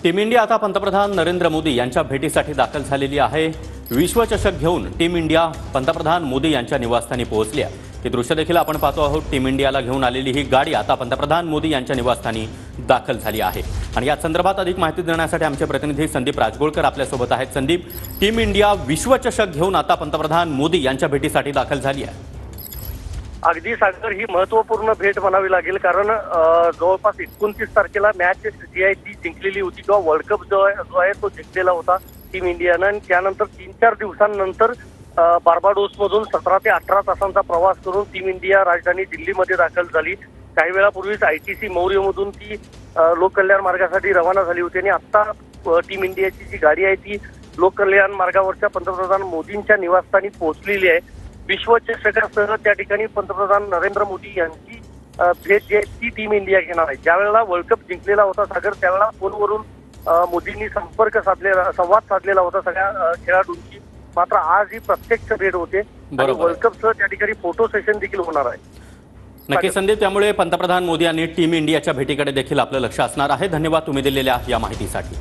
Team India आता पंतप्रधान नरेंद्र मोदी यांच्या भेटीसाठी दाखल झालेली आहे। विश्वचषक घेऊन टीम इंडिया पंतप्रधान मोदी यांच्या निवासस्थानी पोहोचली आहे। हे दृश्य देखील आपण पाहतो आहोत। टीम इंडियाला घेऊन आलेली ही गाडी आता पंतप्रधान मोदी यांच्या निवासस्थानी दाखल झाली आहे आणि या संदर्भात अधिक माहिती देण्यासाठी आमचे प्रतिनिधी संदीप राजगोळकर आपल्यासोबत आहेत। संदीप, टीम इंडिया विश्वचषक घेऊन आता पंतप्रधान मोदी यांच्या भेटीसाठी दाखल झाली आहे। अगदी सागर, ही महत्वपूर्ण भेट म्हणावी लागेल, कारण जवळपास 29 तारखेला मॅच जी आहे ती जिंकलेली होती किंवा वर्ल्ड कप जो आहे तो जिंकलेला होता टीम इंडियानं आणि त्यानंतर 3-4 दिवसांनंतर बार्बाडोस मधून 17 ते 18 तासांचा प्रवास करून टीम इंडिया राजधानी दिल्लीमध्ये दाखल झाली। काही वेळापूर्वीच ITC मौर्यमधून ती लोककल्याण मार्गासाठी रवाना झाली होती आणि आता टीम इंडियाची जी गाडी आहे ती लोककल्याण मार्गावरच्या पंतप्रधान मोदींच्या निवासस्थानी पोहोचलेली आहे। विश्वचषकासह त्या ठिकाणी पंतप्रधान नरेंद्र मोदी यांची भेट जी आहे ती टीम इंडिया घेणार आहे। ज्यावेळेला वर्ल्ड कप जिंकलेला होता सागर, त्यावेळेला फोनवरून मोदींनी संवाद साधलेला होता सगळ्या खेळाडूंची। मात्र आज ही प्रत्यक्ष भेट होते आणि वर्ल्ड कपसह त्या ठिकाणी फोटो सेशन देखील होणार आहे। नक्की संदीप, त्यामुळे पंतप्रधान मोदी यांनी टीम इंडियाच्या भेटीकडे देखील आपलं लक्ष असणार आहे। धन्यवाद तुम्ही दिलेल्या या माहितीसाठी।